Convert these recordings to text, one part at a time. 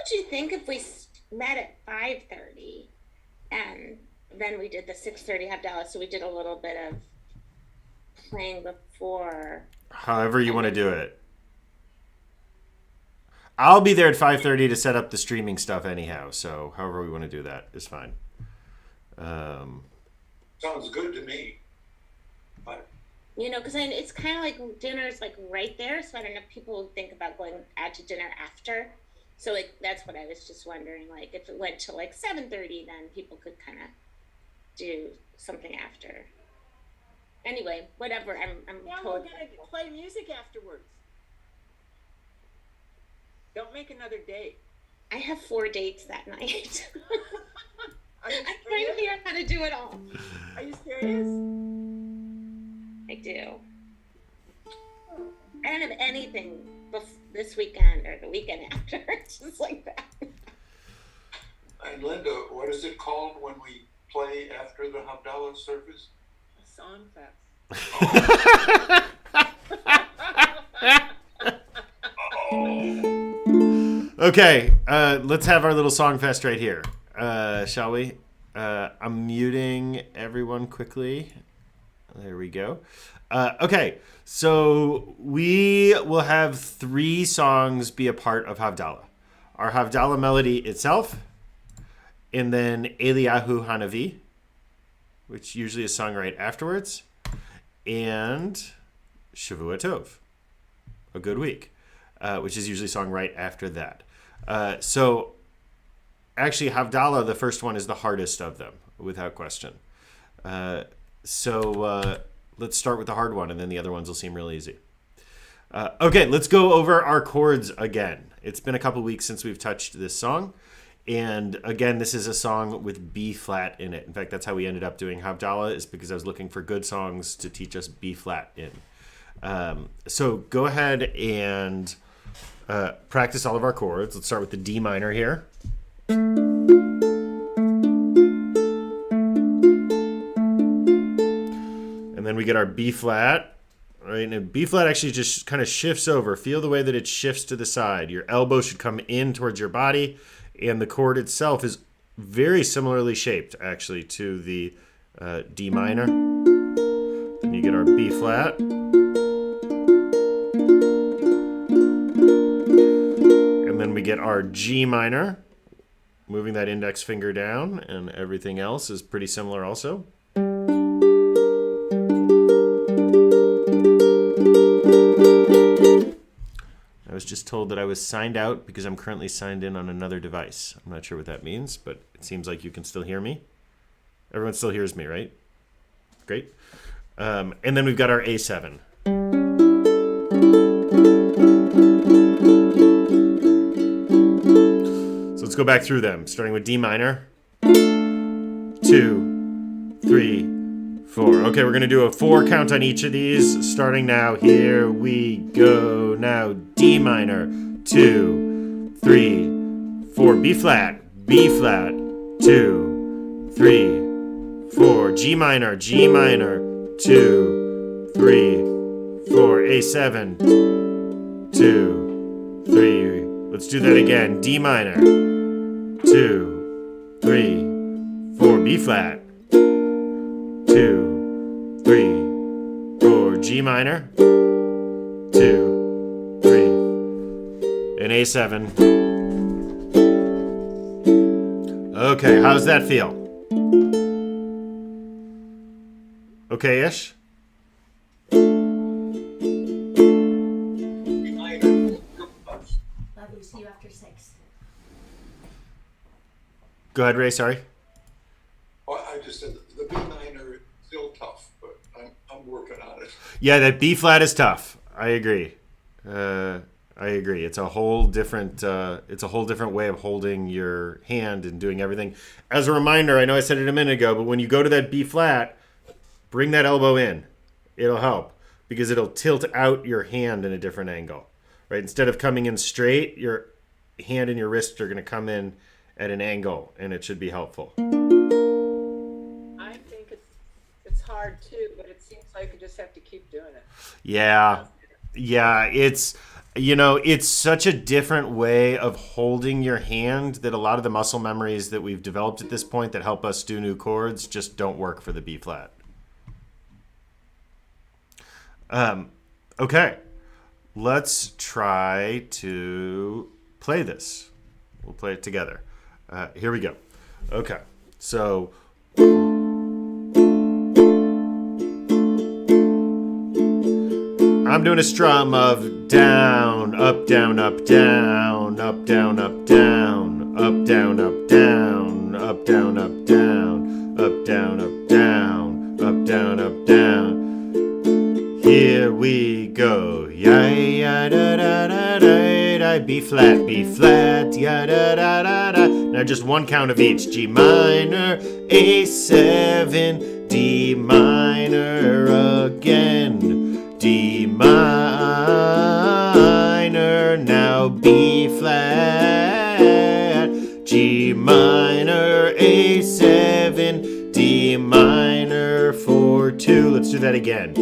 would you think if we met at 5:30 and then we did the 6:30 Havdalah? So we did a little bit of playing before. However you want to do it. I'll be there at 5:30 to set up the streaming stuff anyhow. So however we want to do that is fine. Sounds good to me. But Because it's kind of like dinner's like right there, so I don't know if people think about going out to dinner after. So like that's what I was just wondering. Like if it went to like 7:30, then people could kind of do something after. Anyway, whatever. I'm Yeah, we're totally. gonna play music afterwards. Don't make another date. I have 4 dates that night. Are you I'm trying to serious? figure out how to do it all. Are you serious? I do. I don't have anything this weekend or the weekend after. It's just like that. and Linda, what is it called when we play after the Havdalah service? A song fest. Okay, let's have our little song fest right here, shall we? I'm muting everyone quickly. There we go. Okay, so we will have 3 songs be a part of Havdalah. Our Havdalah melody itself, and then Eliyahu Hanavi, which usually is sung right afterwards, and Shavua Tov, a good week, which is usually sung right after that. So actually Havdalah, the first one, is the hardest of them, without question. So let's start with the hard one, and then the other ones will seem real easy. Okay, let's go over our chords again. It's been a couple weeks since we've touched this song. And again, this is a song with B flat in it. In fact, that's how we ended up doing Havdalah, is because I was looking for good songs to teach us B flat in. So go ahead and practice all of our chords. Let's start with the D minor here. And then we get our B flat. Right, and B flat actually just kind of shifts over. Feel the way that it shifts to the side. Your elbow should come in towards your body, and the chord itself is very similarly shaped, actually, to the D minor. Then you get our B flat. And then we get our G minor, moving that index finger down, and everything else is pretty similar also. I was just told that I was signed out because I'm currently signed in on another device. I'm not sure what that means, but it seems like you can still hear me. Everyone still hears me, right? Great. And then we've got our A7. So let's go back through them, starting with D minor. 2, 3, 4. Okay, we're going to do a 4 count on each of these, starting now. Here we go. Now, D minor, 2, 3, 4. B flat, 2, 3, 4. G minor, 2, 3, 4. A7, 2, 3. Let's do that again. D minor, 2, 3, 4. B flat, 2, 3, 4. G minor, 2, 3, and A7. Okay, how's that feel? Okay-ish? Love you. See you after 6. Go ahead, Ray, sorry. Well, I just said the B minor is still tough, but I'm working on it. Yeah, that B flat is tough. I agree. It's a whole different way of holding your hand and doing everything. As a reminder, I know I said it a minute ago, but when you go to that B flat, bring that elbow in. It'll help because it'll tilt out your hand in a different angle. Right? Instead of coming in straight, your hand and your wrist are going to come in at an angle, and it should be helpful. I think it's hard too, but it seems like you just have to keep doing it. Yeah, it's You know, it's such a different way of holding your hand that a lot of the muscle memories that we've developed at this point that help us do new chords just don't work for the B flat. Okay, let's try to play this. We'll play it together. Here we go. Okay, so I'm doing a strum of down, up, down, up, down, up, down, up, down, up, down, up, down, up, down, up, down, up, down, up, down, up, down, up, down. Here we go. Ya ya da da da da da. B flat, ya da da da da. Now just one count of each. G minor, A7, D minor again. D minor, now B flat, G minor, A7, D minor for 2. Let's do that again.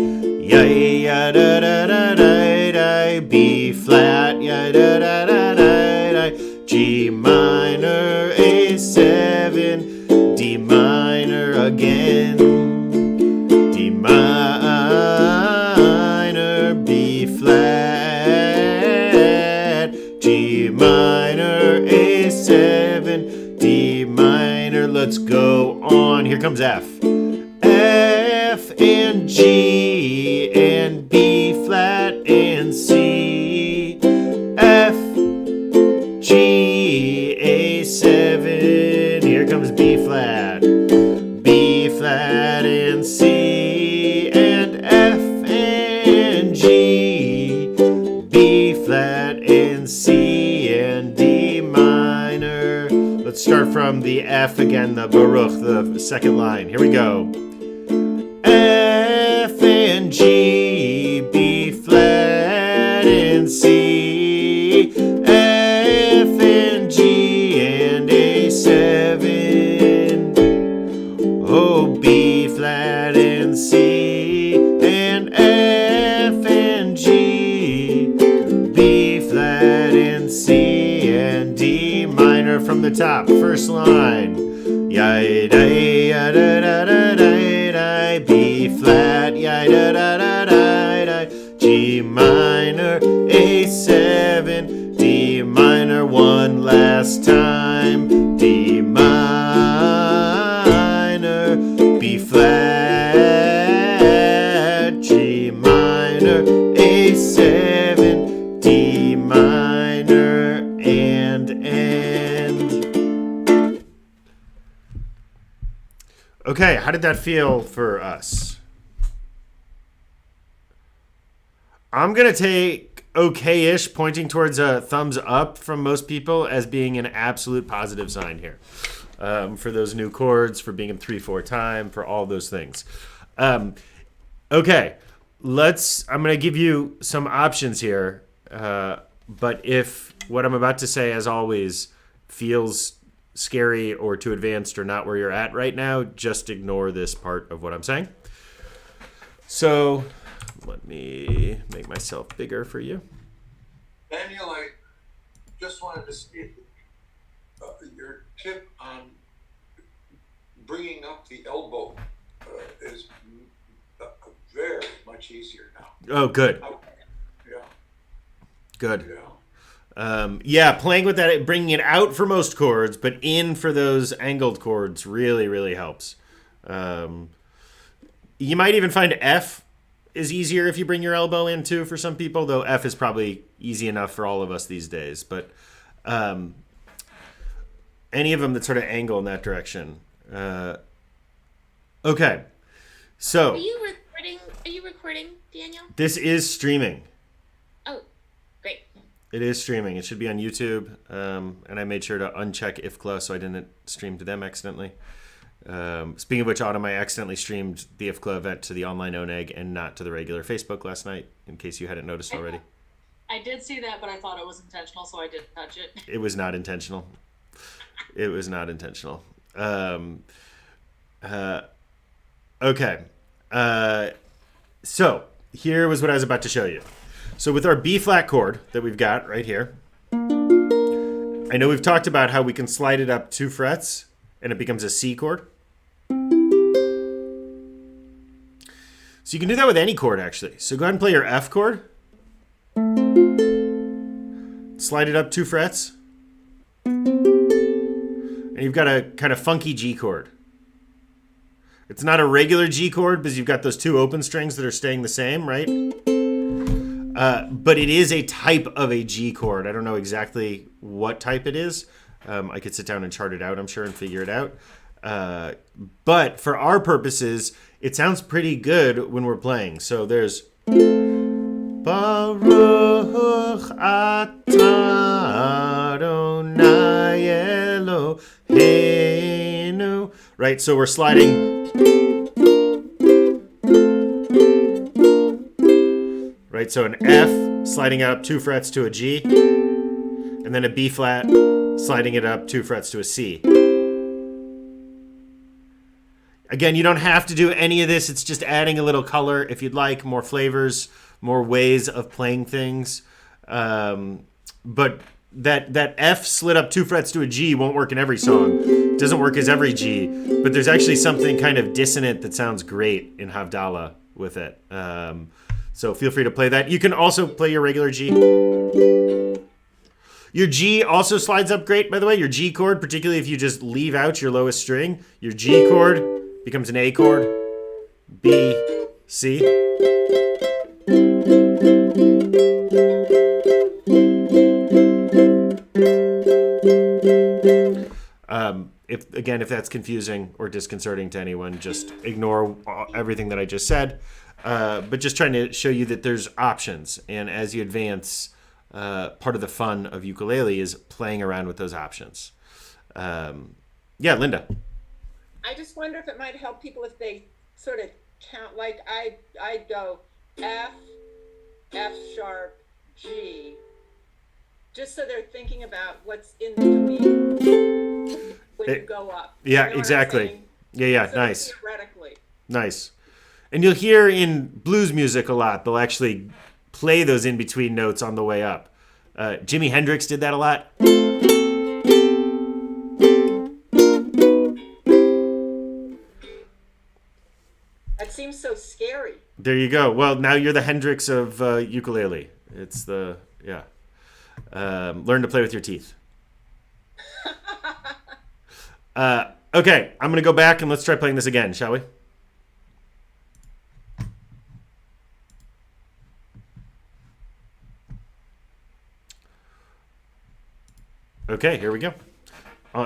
Ya ya da da da da da, B flat, ya da da da da da, G minor, A7, D minor again. D minor, B flat, G minor, A7, D minor. Let's go on. Here comes F. F and G and B flat and C. F, G, A7. Here comes B flat. B flat and C and F and G, B flat and C and D minor. Let's start from the F again, the Baruch, the second line. Here we go. F and G, B flat and C, F and G and A7. Oh, B flat and C and F and G, B flat and C and D minor from the top. First line. Ya da ya da da da da da, B flat, ya da da da da da, G minor, A7, D minor one last time, D minor, B flat, G minor, A7, D minor, and end. Okay, how did that feel for us? I'm going to take okay-ish, pointing towards a thumbs up from most people as being an absolute positive sign here. For those new chords, for being in 3/4 time, for all those things. Okay, I'm going to give you some options here. But if what I'm about to say, as always, feels scary or too advanced or not where you're at right now, just ignore this part of what I'm saying. So let me make myself bigger for you. Daniel, I just wanted to see your tip on bringing up the elbow is very much easier now. Oh, good. Yeah. Good. Yeah. Yeah, playing with that, bringing it out for most chords, but in for those angled chords really, really helps. You might even find F is easier if you bring your elbow in too for some people, though F is probably easy enough for all of us these days. But any of them that sort of angle in that direction. Okay, so Are you recording, Daniel? this is streaming. Oh, great. It is streaming. It should be on YouTube. And I made sure to uncheck IFCLA so I didn't stream to them accidentally. Speaking of which, Autumn, I accidentally streamed the IFCLA event to the online ONEG and not to the regular Facebook last night, in case you hadn't noticed already. I did see that, but I thought it was intentional, so I didn't touch it. It was not intentional. It was not intentional. Okay. So here was what I was about to show you. So with our B flat chord that we've got right here, I know we've talked about how we can slide it up 2 frets and it becomes a C chord. So you can do that with any chord, actually. So go ahead and play your F chord. Slide it up 2 frets. And you've got a kind of funky G chord. It's not a regular G chord because you've got those 2 open strings that are staying the same, right? But it is a type of a G chord. I don't know exactly what type it is. I could sit down and chart it out, I'm sure, and figure it out. But for our purposes, it sounds pretty good when we're playing. So there's Baruch atah Adonai Eloheinu. Right, so we're sliding. Right, so an F, sliding up 2 frets to a G, and then a B flat, sliding it up 2 frets to a C. Again, you don't have to do any of this. It's just adding a little color if you'd like, more flavors, more ways of playing things. But that F slid up 2 frets to a G won't work in every song. It doesn't work as every G. But there's actually something kind of dissonant that sounds great in Havdalah with it. So feel free to play that. You can also play your regular G. Your G also slides up great, by the way. Your G chord, particularly if you just leave out your lowest string, your G chord becomes an A chord, B, C. If that's confusing or disconcerting to anyone, just ignore everything that I just said. But just trying to show you that there's options, and as you advance, part of the fun of ukulele is playing around with those options. Yeah, Linda. I just wonder if it might help people if they sort of count, like I'd go F, F sharp, G, just so they're thinking about what's in between when you go up. Yeah, You know exactly. Yeah, so nice. Theoretically. Nice. And you'll hear in blues music a lot, they'll actually play those in between notes on the way up. Jimi Hendrix did that a lot. That seems so scary. There you go. Well, now you're the Hendrix of ukulele. It's the, yeah. Learn to play with your teeth. Okay, I'm going to go back and let's try playing this again, shall we? Okay, here we go.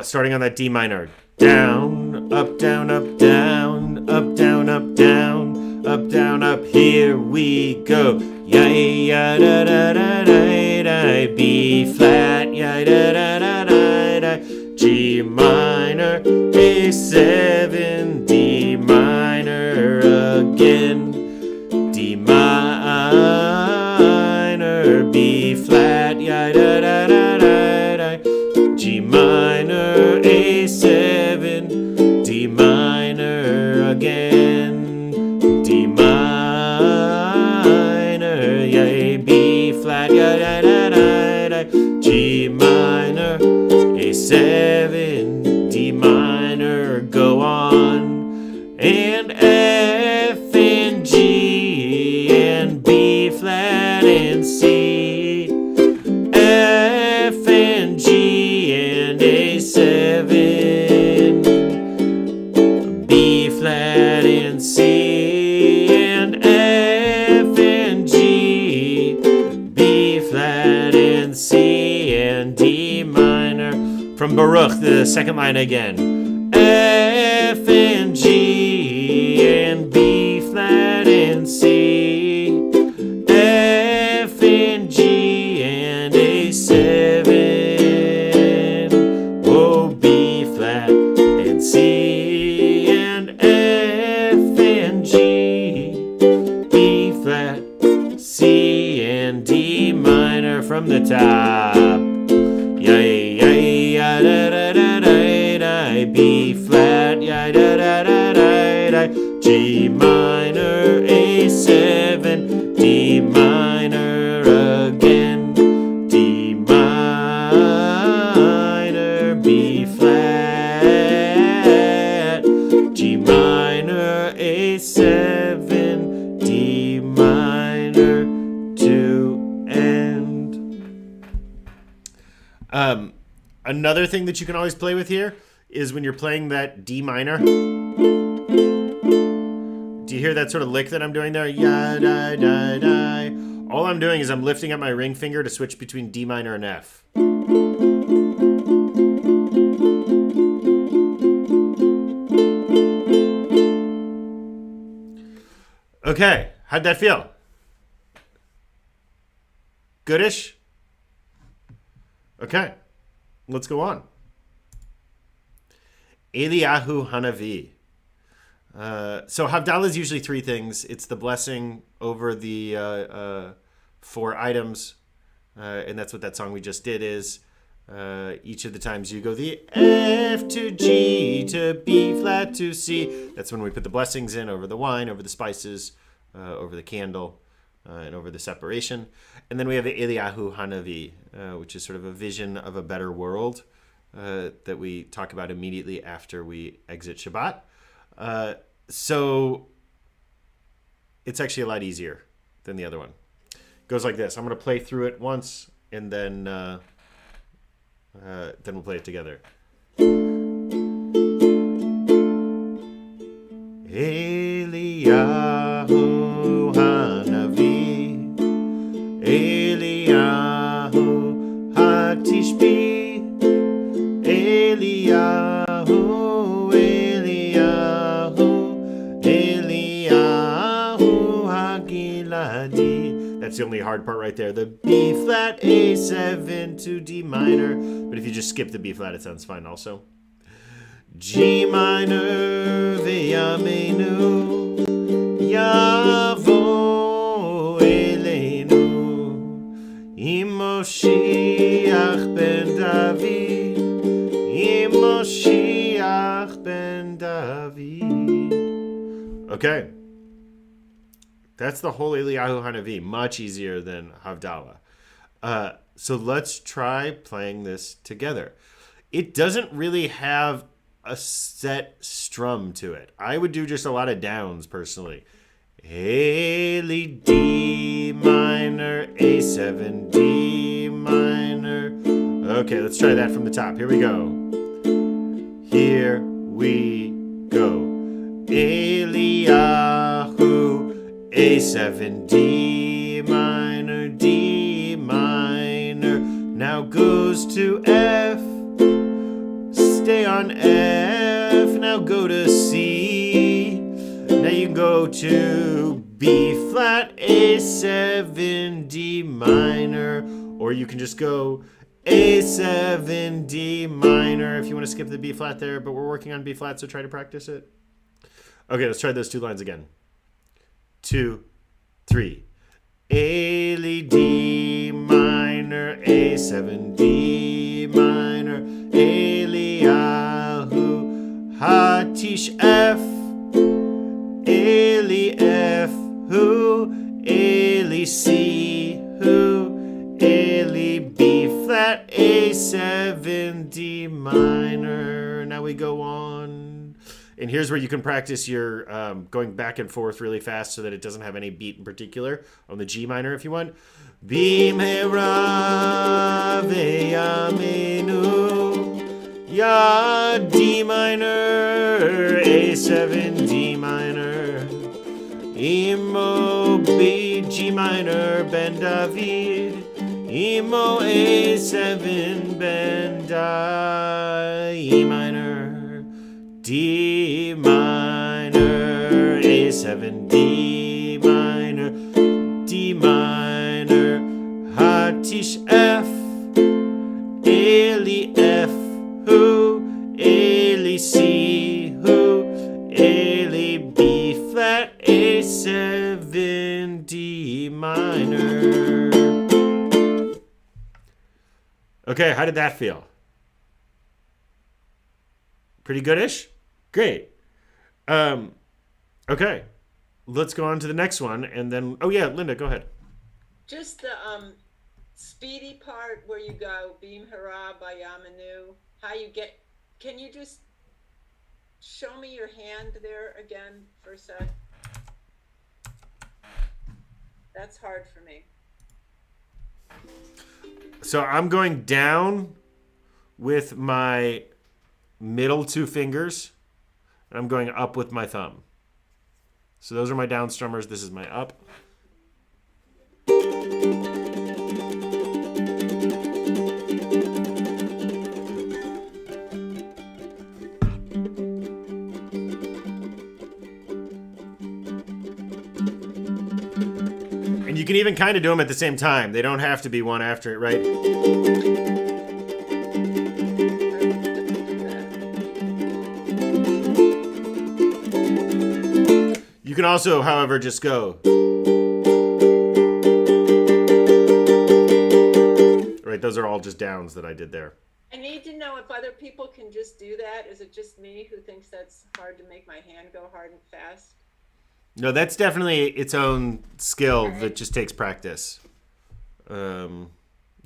Starting on that D minor. Down, up, down, up, down, up, down, up, down, up, down, up. Here we go. Ya ya da da da da da. B flat. Ya da da da da da. G minor. A7. D minor again. D minor. B flat. Ya da da da da. G minor, A7, D minor again, D minor, yeah, B flat, yeah, da, da, da, da, G minor, A7, D minor, go on, and F and G and B flat and C, F and G and A7, B flat and C, and F and G, B flat and C, and D minor. From Baruch, the second line again. F and G and B flat and C, F and G and A7. B flat and C and F and G, B flat, C and D minor from the top. Ya ya ya da da da da da. B flat, ya da da da da da. G minor, B flat, G minor, A7, D minor, to end. Another thing that you can always play with here is when you're playing that D minor. Do you hear that sort of lick that I'm doing there? Ya, da, da, da. All I'm doing is I'm lifting up my ring finger to switch between D minor and F. Okay, how'd that feel? Goodish? Okay, let's go on. Eliyahu Hanavi. So Havdalah is usually three things. It's the blessing over the 4 items, and that's what that song we just did is. Each of the times you go the F to G to B flat to C. That's when we put the blessings in over the wine, over the spices, over the candle, and over the separation. And then we have the Eliyahu Hanavi, which is sort of a vision of a better world that we talk about immediately after we exit Shabbat. So it's actually a lot easier than the other one. It goes like this. I'm going to play through it once, and then we'll play it together. Eliyahu Hanavi, Eliyahu Hatishbi, Eliyahu, Eliyahu Hagiladi. That's the only hard part right there. The B flat, A7 to D minor. But if you just skip the B flat, it sounds fine also. G minor, V'yameinu, Yavo Eleinu, Imoshiach ben David, Imoshiach ben David. Okay. That's the whole Eliyahu Hanavi. Much easier than Havdalah. So let's try playing this together. It doesn't really have a set strum to it. I would do just a lot of downs personally. Eli, D minor, A7, D minor. Okay, let's try that from the top. Here we go. Here we go. Eliyahu, A7, D minor, D minor. Now goes to F. Stay on F. Now go to C. Now you can go to B flat, A7, D minor. Or you can just go A7, D minor if you want to skip the B flat there. But we're working on B flat, so try to practice it. Okay, let's try those 2 lines again. 2, 3. Eli, D minor, A7, D minor, Eliyahu, Hatish F, Eli F, who, Eli C, who, Eli B flat, A7, D minor. Now we go on. And here's where you can practice your going back and forth really fast so that it doesn't have any beat in particular on the G minor if you want. Bimhera veyamenu, Ya D minor, A7 D minor, Imo B G minor Ben David, Imo A7 Ben Da E minor. D minor, A7, D minor, D minor, Hatish F, Eli F, who, Eli C, who, Eli B flat, A7, D minor. Okay, how did that feel? Pretty goodish? Great. Okay. Let's go on to the next one and then oh yeah, Linda, go ahead. Just the speedy part where you go Bim Hara Bayamanu how you get, can you just show me your hand there again for a sec? That's hard for me. So I'm going down with my middle two fingers, and I'm going up with my thumb. So those are my down strummers. This is my up. And you can even kind of do them at the same time. They don't have to be one after it, right? You can also, however, just go. Right, those are all just downs that I did there. I need to know if other people can just do that. Is it just me who thinks that's hard to make my hand go hard and fast? No, that's definitely its own skill that just takes practice. Yeah,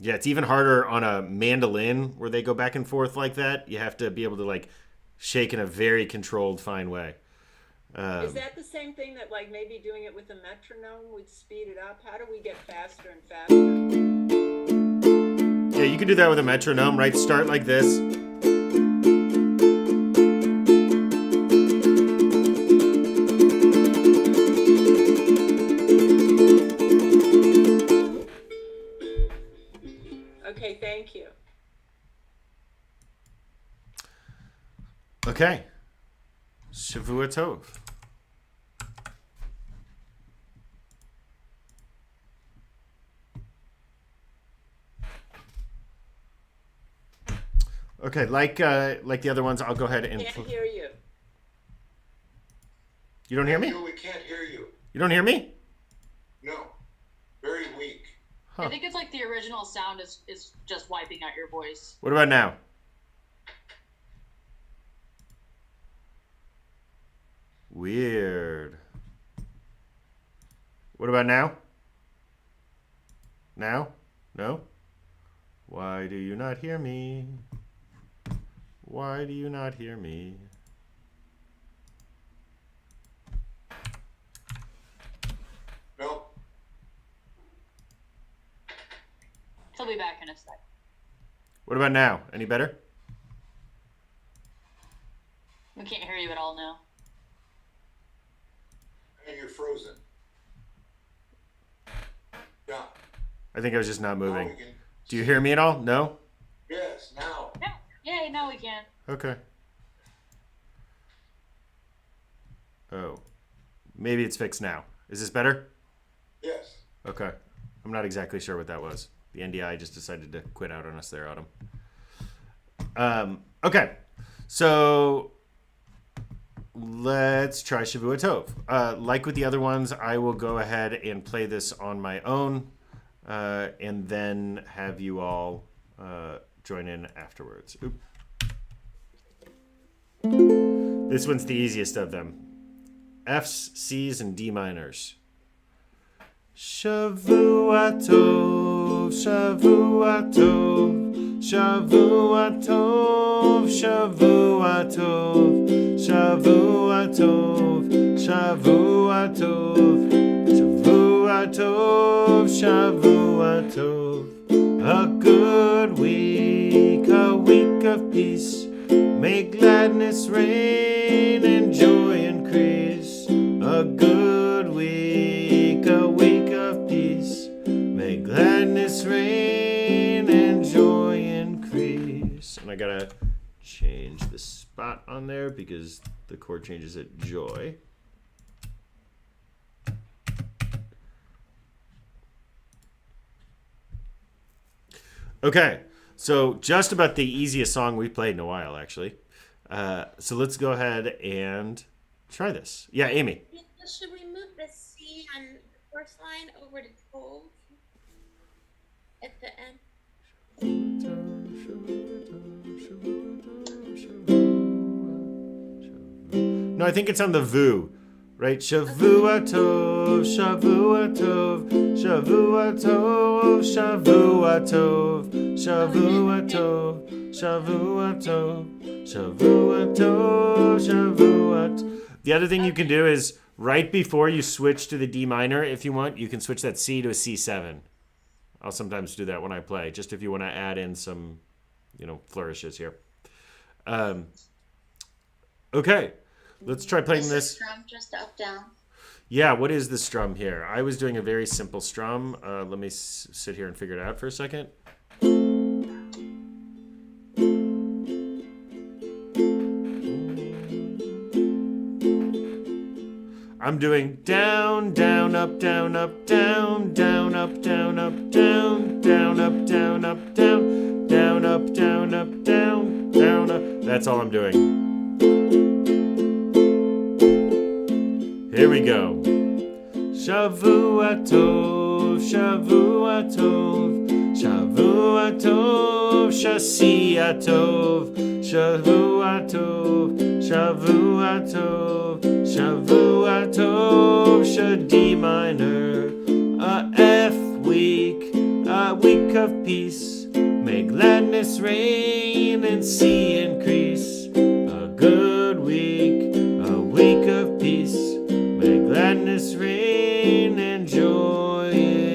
it's even harder on a mandolin where they go back and forth like that. You have to be able to like shake in a very controlled, fine way. Is that the same thing that like maybe doing it with a metronome would speed it up? How do we get faster and faster? Yeah, you can do that with a metronome, right? Start like this. Okay, thank you. Okay. Shavua Tov. Okay, like the other ones, I'll go ahead and. Can't hear you. You don't hear me? No, we can't hear you. You don't hear me? No. Very weak. Huh. I think it's like the original sound is just wiping out your voice. What about now? Weird. What about now? Now? No? Why do you not hear me? Why do you not hear me? Nope. He'll be back in a sec. What about now? Any better? We can't hear you at all now. And you're frozen. Yeah. I think I was just not Now moving. we can- Do you hear me at all? No? Yes, now. No. Yay, now we can. Okay. Oh. Maybe it's fixed now. Is this better? Yes. Okay. I'm not exactly sure what that was. The NDI just decided to quit out on us there, Autumn. Okay. So let's try Shavua Tov. Like with the other ones, I will go ahead and play this on my own and then have you all join in afterwards. Oop. This one's the easiest of them. F's, C's, and D minors. Shavua Tov, Shavua Tov, Shavua Tov, Shavua Tov, Shavua Tov, Shavua Tov, Shavua Tov, Shavua Tov. A good week, a week of peace. May gladness reign and joy increase. A good week, a week of peace. May gladness reign and joy increase. And I gotta change the spot on there because the chord changes at joy. Okay, so just about the easiest song we've played in a while, actually. So let's go ahead and try this. Yeah, Amy. Should we move the C on the first line over to 12 at the end? No, I think it's on the VU, right? Shavua Tov, Shavua Tov, Shavua Tov, Shavua Tov, Shavua Tov, Shavua Tov, Shavua Tov, Shavua Tov. The other thing you can do is right before you switch to the D minor, if you want, you can switch that C to a C7. I'll sometimes do that when I play, just if you want to add in some, flourishes here. Okay, let's try playing Is this. the strum just up, down? Yeah, what is the strum here? I was doing a very simple strum. Let me sit here and figure it out for a second. I'm doing down, down, up, down, up, down, down, up, down, up, down, down, up, down, up, down, down, up, down, up, down, down, up. That's all I'm doing. Here we go. Shavua Tov, Shavua Tov, Shavua Tov, Shasia Tov, Shavua Tov, Shavua Tov, Shavua Tov, Shadi minor, a F week, a week of peace, may gladness reign and C increase, a good week, a week of peace, may gladness reign and joy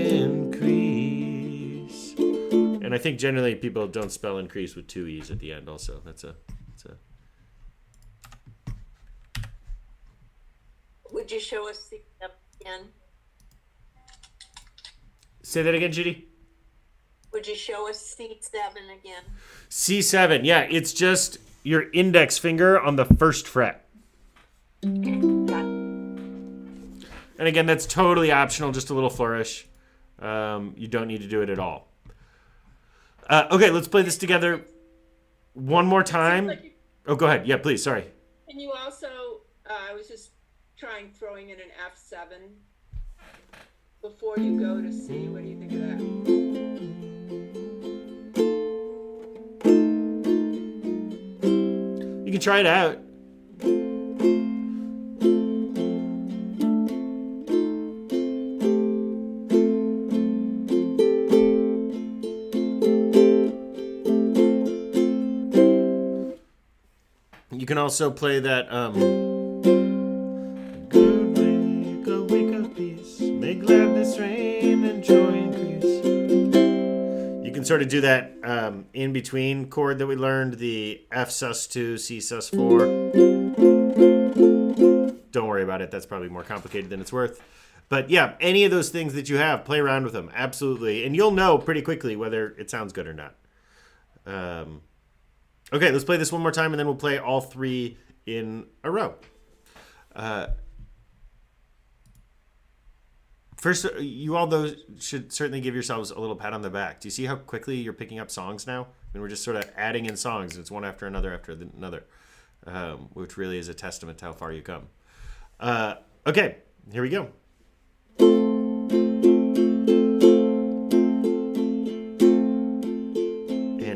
increase. And I think generally people don't spell increase with two E's at the end also. That's a Would you show us the again? Say that again, Judy. Would you show us C7 again? C7, yeah, it's just your index finger on the first fret. And again, that's totally optional, just a little flourish. You don't need to do it at all. Okay, let's play this together one more time. Oh, go ahead. Yeah, please. Sorry. Can you also, I was just throwing in an F7 before you go to C. What do you think of that? You can try it out. You can also play that good week, a week of peace, may gladness reign and joy increase. You can sort of do that in between chord that we learned, the F sus2, C sus4. Don't worry about it. That's probably more complicated than it's worth. But yeah, any of those things that you have, play around with them. Absolutely. And you'll know pretty quickly whether it sounds good or not. Okay, let's play this one more time, and then we'll play all three in a row. First, you all though should certainly give yourselves a little pat on the back. Do you see how quickly you're picking up songs now? I mean, we're just sort of adding in songs, and it's one after another, which really is a testament to how far you come. Okay, here we go.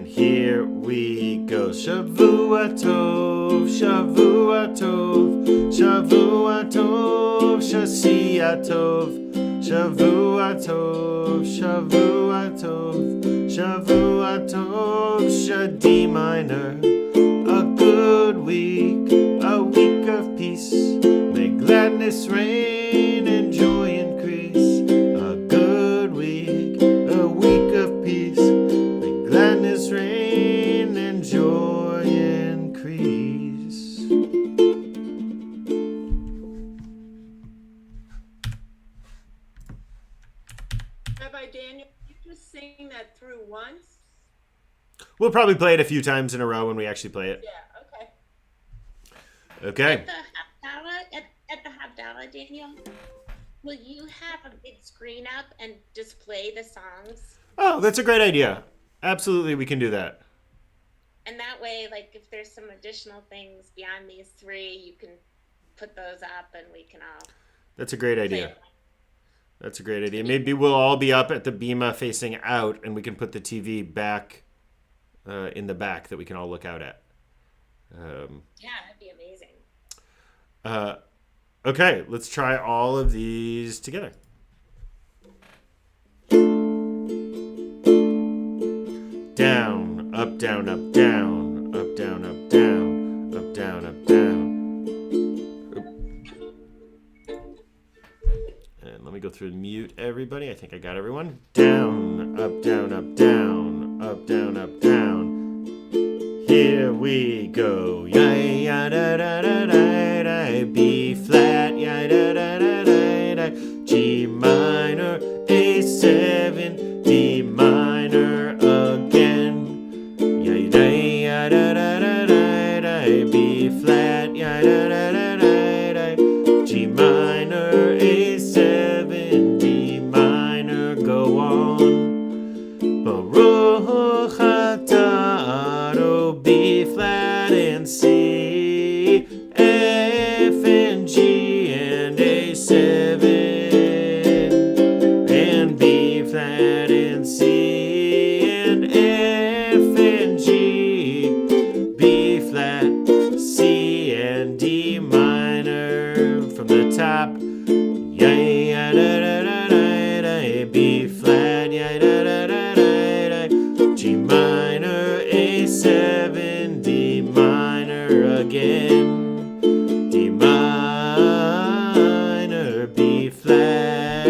Here we go. Shavua Tov, Shavua Tov, Shavua Tov, Shasia Tov, Shavua Tov, Shavua Tov, Shavua Tov, Shadi minor, a good week, a week of peace, may gladness reign and joy increase, a good week, a week of peace, gladness reign and joy increase. Rabbi Daniel, you just sing that through once? We'll probably play it a few times in a row when we actually play it. Yeah, okay. Okay. At the Havdalah, Daniel, will you have a big screen up and display the songs? Oh, that's a great idea. Absolutely, we can do that. And that way, like, if there's some additional things beyond these three, you can put those up and we can all... That's a great idea. That's a great idea. Maybe we'll all be up at the bima facing out, and we can put the TV back in the back that we can all look out at. Yeah, that'd be amazing. Okay, let's try all of these together. Down, up, up, down, up, down, up, down, up, down, up, down, up, down. And let me go through and mute everybody. I think I got everyone. Down, up, down, up, down, up, down, up, down. Here we go. Ya ya da da da da da. B flat. Ya da da da da da. G minor. A7. D minor again. Ya da ya da da da da da. B flat. Ya da da da da da. G minor. A7. D minor. Go on. Baruch atah, B flat and C, F and G and A7, and B flat and C and F and G, B flat, C and D minor from the top. Ya ya da da da da da, B flat, ya da da da da da, G minor, A7, D minor again, D minor, B flat,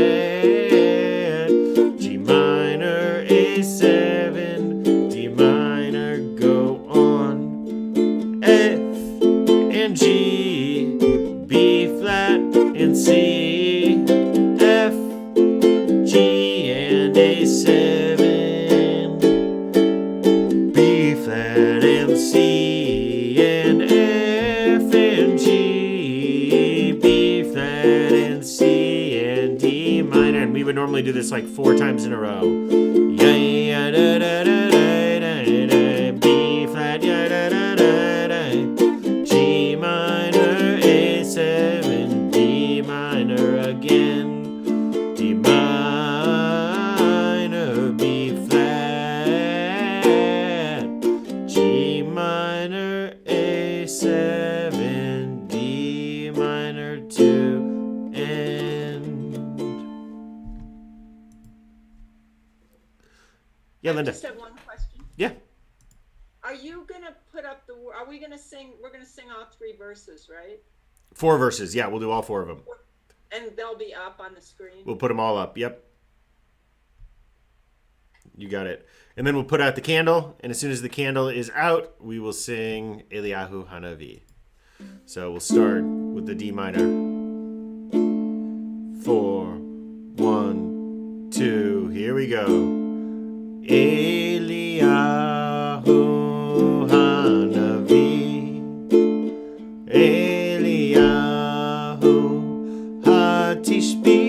G minor, A7, D minor, go on, F and G, B flat and C, F, G and A7, B flat and C and F and G, B flat and C and D minor. And we would normally do this like 4 times in a row. Ya ya da da da da da da. B flat ya da da da da. G minor, A7, D minor again. D minor, B flat, G minor, A7, D minor to end. Yeah, I Linda. just have one question. Yeah. Are you gonna put up the? Are we gonna sing? We're gonna sing all 3 verses, right? 4 verses. Yeah, we'll do all 4 of them. And they'll be up on the screen. We'll put them all up. Yep. You got it. And then we'll put out the candle. And as soon as the candle is out, we will sing Eliyahu Hanavi. So we'll start with the D minor. 4, 1, 2. Here we go. Eliyahu Hanavi. Eliyahu Hatishbi.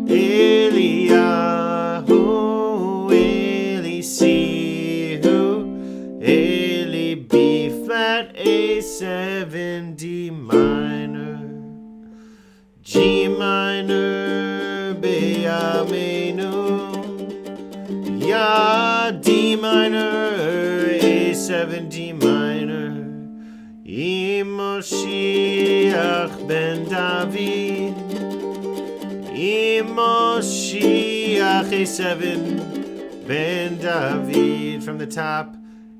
Eliyahu Elisihu. Eli B flat A7 D minor. G minor Beyamenu. Ya D minor A7 D minor. Moshiach ben David. Moshiach A7 ben David from the top.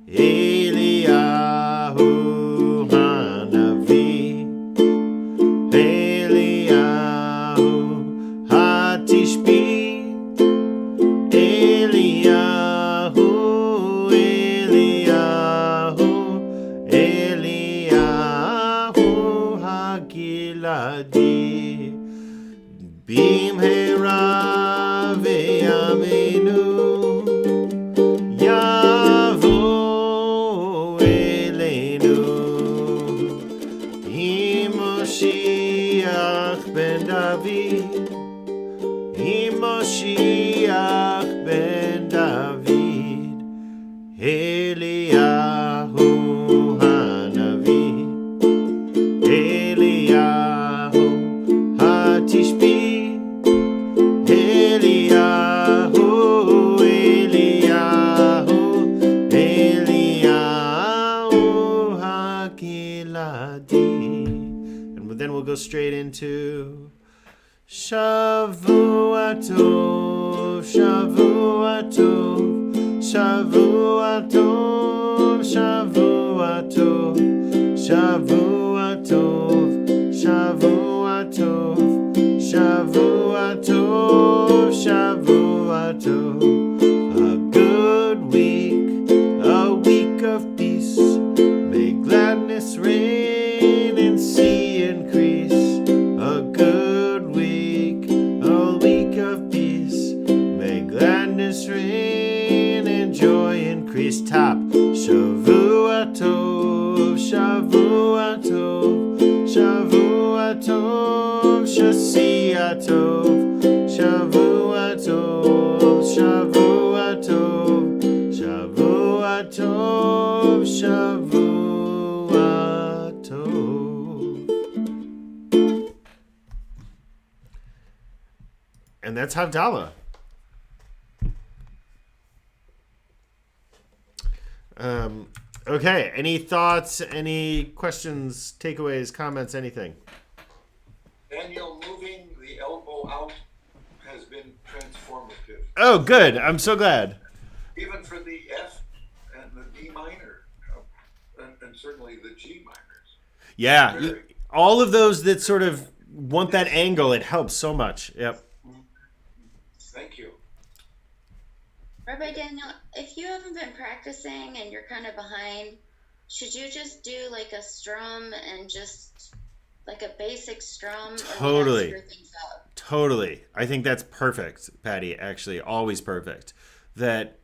Eliyahu Hanavi. Eliyahu Hatishbi. Eliyahu, Eliyahu, Eliyahu Hagiladi. Bimhera ve'amenu. Yavo elenu. Moshiach ben David. Moshiach ben David. Eliyahu Hanavi. Eliyahu Hatishbi. Eliyahu, Eliyahu, Eliyahu Hagiladi. And then we'll go straight into Shavuatov, Shavuatov, Shavua tov, Shavua tov, Shavua tov, Shavua tov, Shavua tov, Shavua tov. A good week, a week of peace. May gladness reign and sea increase. A good week, a week of peace. May gladness reign and joy increase. Top. Shavua tov, Shavua tov, Shavua tov, Shasia tov, Shavua tov, Shavua tov, Shavua tov, Shavua tov. And that's Havdalah. Okay, any thoughts, any questions, takeaways, comments, anything? Daniel, moving the elbow out has been transformative. Oh, good. I'm so glad. Even for the F and the D minor, and certainly the G minors. Yeah, Very. all of those that sort of want that angle, it helps so much. Yep. Thank you. Rabbi Daniel, if you haven't been practicing and you're kind of behind, should you just do like a strum and just like a basic strum? Totally. Or screw things up? Totally. I think that's perfect, Patty, actually. Always perfect. That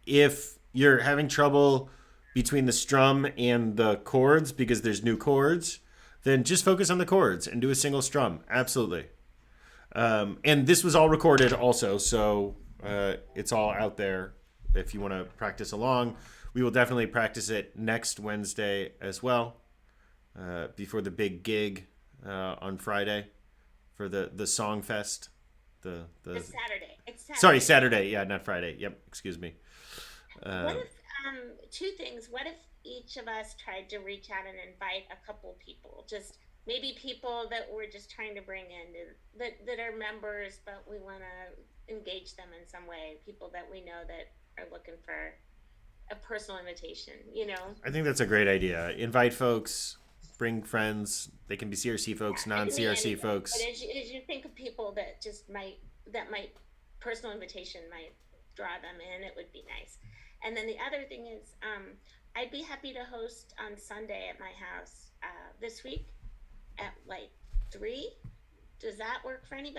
if you're having trouble between the strum and the chords because there's new chords, then just focus on the chords and do a single strum. Absolutely. And this was all recorded also, so it's all out there if you want to practice along. We will definitely practice it next Wednesday as well, before the big gig on Friday for the Song Fest. It's Saturday. It's Saturday. Sorry, Saturday. Yeah, not Friday. Yep, excuse me. What if, two things. What if each of us tried to reach out and invite a couple people? Just maybe people that we're just trying to bring in that are members, but we want to engage them in some way. People that we know that are looking for a personal invitation, you know? I think that's a great idea. Invite folks, bring friends. They can be CRC folks, non-CRC folks. But as you think of people that just might personal invitation might draw them in, it would be nice. And then the other thing is, I'd be happy to host on Sunday at my house this week at like 3. Does that work for anybody?